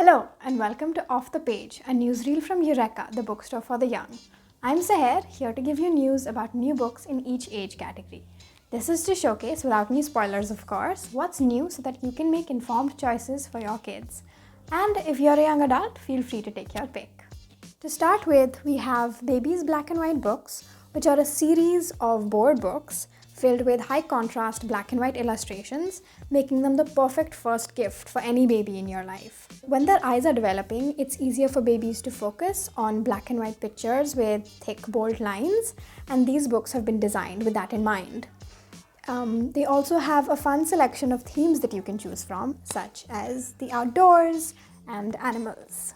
Hello and welcome to Off the Page, a newsreel from Eureka, the bookstore for the young. I'm Sahar, here to give you news about new books in each age category. This is to showcase, without any spoilers of course, what's new so that you can make informed choices for your kids. And if you're a young adult, feel free to take your pick. To start with, we have Baby's Black and White Books, which are a series of board books filled with high contrast black and white illustrations, making them the perfect first gift for any baby in your life. When their eyes are developing, it's easier for babies to focus on black and white pictures with thick, bold lines, and these books have been designed with that in mind. They also have a fun selection of themes that you can choose from, such as the outdoors and animals.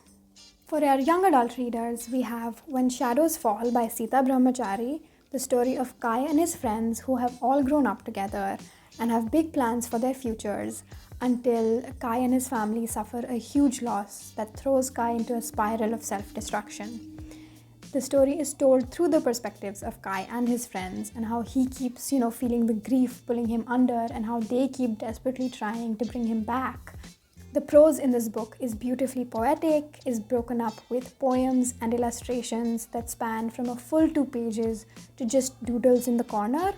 For our young adult readers, we have When Shadows Fall by Sita Brahmachari, the story of Kai and his friends who have all grown up together and have big plans for their futures until Kai and his family suffer a huge loss that throws Kai into a spiral of self-destruction. The story is told through the perspectives of Kai and his friends and how he keeps, feeling the grief pulling him under and how they keep desperately trying to bring him back. The prose in this book is beautifully poetic, is broken up with poems and illustrations that span from a full 2 pages to just doodles in the corner.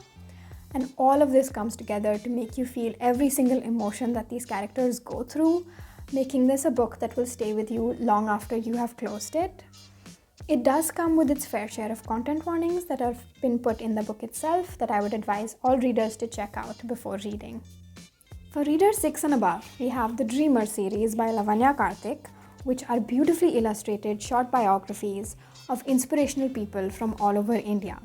And all of this comes together to make you feel every single emotion that these characters go through, making this a book that will stay with you long after you have closed it. It does come with its fair share of content warnings that have been put in the book itself that I would advise all readers to check out before reading. For readers 6 and above, we have the Dreamer series by Lavanya Karthik, which are beautifully illustrated short biographies of inspirational people from all over India.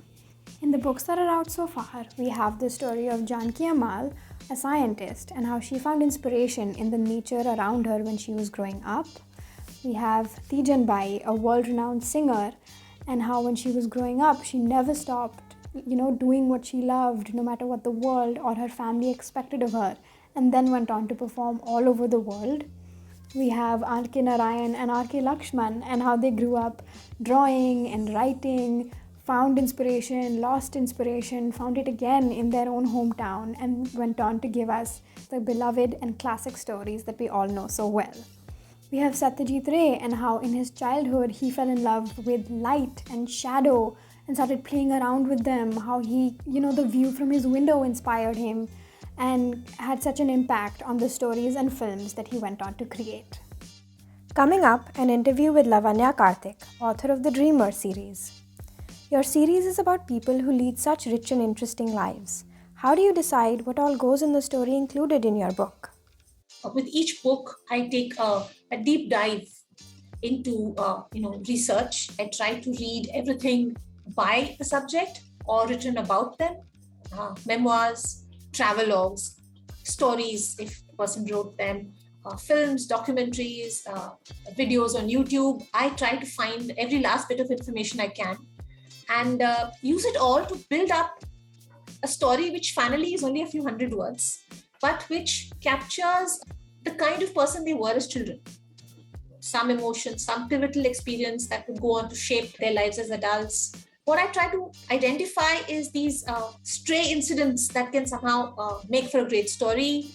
In the books that are out so far, we have the story of Janki Amal, a scientist, and how she found inspiration in the nature around her when she was growing up. We have Tijan Bai, a world-renowned singer, and how when she was growing up, she never stopped, doing what she loved, no matter what the world or her family expected of her, and then went on to perform all over the world. We have R.K. Narayan and R.K. Lakshman and how they grew up drawing and writing, found inspiration, lost inspiration, found it again in their own hometown, and went on to give us the beloved and classic stories that we all know so well. We have Satyajit Ray and how in his childhood he fell in love with light and shadow and started playing around with them, how he, the view from his window inspired him and had such an impact on the stories and films that he went on to create. Coming up, an interview with Lavanya Karthik, author of the Dreamer series. Your series is about people who lead such rich and interesting lives. How do you decide what all goes in the story included in your book? With each book, I take a deep dive into research. I try to read everything by the subject or written about them, memoirs, travelogues, stories if the person wrote them, films, documentaries, videos on YouTube. I try to find every last bit of information I can and use it all to build up a story which finally is only a few hundred words, but which captures the kind of person they were as children. Some emotion, some pivotal experience that would go on to shape their lives as adults. What I try to identify is these stray incidents that can somehow make for a great story.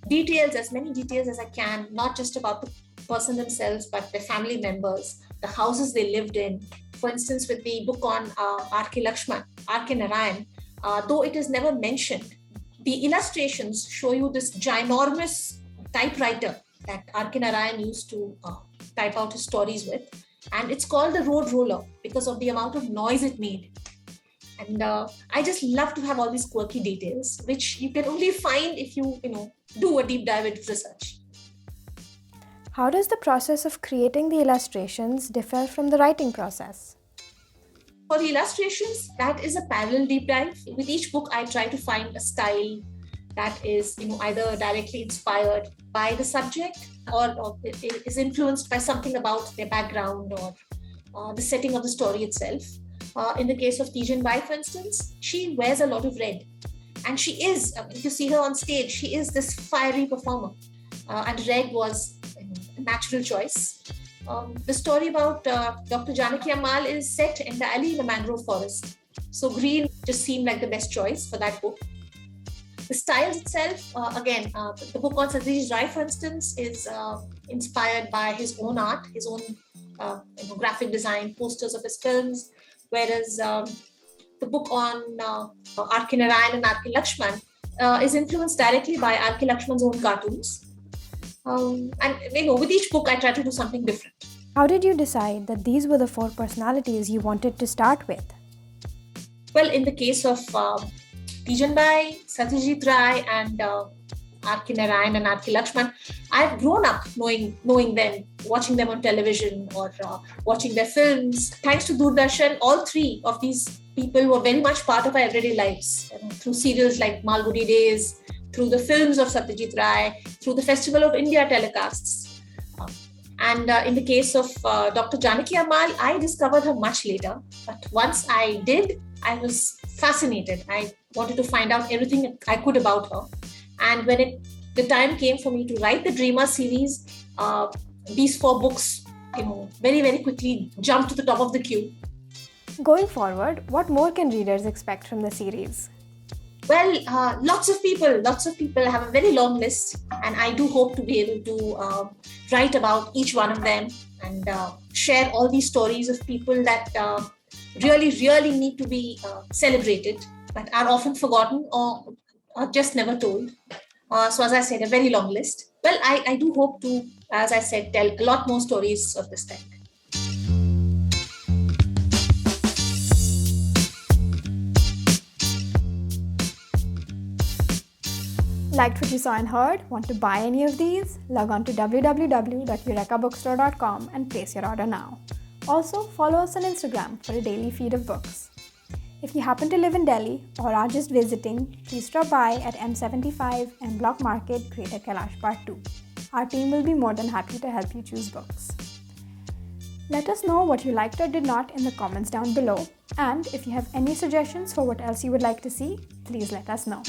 Details, as many details as I can, not just about the person themselves, but their family members, the houses they lived in. For instance, with the book on R.K. Lakshman, R.K. Narayan, though it is never mentioned, the illustrations show you this ginormous typewriter that R.K. Narayan used to type out his stories with. And it's called the road roller because of the amount of noise it made. And I just love to have all these quirky details, which you can only find if you do a deep dive into research. How does the process of creating the illustrations differ from the writing process? For the illustrations, that is a parallel deep dive. With each book, I try to find a style that is either directly inspired by the subject or is influenced by something about their background or the setting of the story itself. In the case of Tijan Bai, for instance, she wears a lot of red. And she is, if you see her on stage, she is this fiery performer. And red was a natural choice. The story about Dr. Janaki Amal is set entirely in a mangrove forest. So green just seemed like the best choice for that book. The styles itself, the book on Satyajit Ray, for instance, is inspired by his own art, his own graphic design, posters of his films, whereas the book on R.K. Narayan and R.K. Lakshman is influenced directly by R.K. Lakshman's own cartoons. And with each book, I try to do something different. How did you decide that these were the 4 personalities you wanted to start with? Well, in the case of Tijanbai, Satyajit Ray, and R.K. Narayan and R.K. Lakshman, I've grown up knowing them, watching them on television or watching their films. Thanks to Doordarshan, all 3 of these people were very much part of our everyday lives, through serials like Malgudi Days, through the films of Satyajit Ray, through the Festival of India telecasts. And in the case of Dr. Janaki Ammal, I discovered her much later. But once I did, I was fascinated. I wanted to find out everything I could about her. And when the time came for me to write the Dreamer series, these 4 books, very, very quickly jumped to the top of the queue. Going forward, what more can readers expect from the series? Well, lots of people have a very long list, and I do hope to be able to write about each one of them and share all these stories of people that really, really need to be celebrated, but are often forgotten or are just never told. So as I said, a very long list. Well, I do hope to, as I said, tell a lot more stories of this type. Liked what you saw and heard? Want to buy any of these? Log on to www.eurekabookstore.com and place your order now. Also, follow us on Instagram for a daily feed of books. If you happen to live in Delhi or are just visiting, please stop by at M75 M Block Market, Greater Kailash Part 2. Our team will be more than happy to help you choose books. Let us know what you liked or did not in the comments down below. And if you have any suggestions for what else you would like to see, please let us know.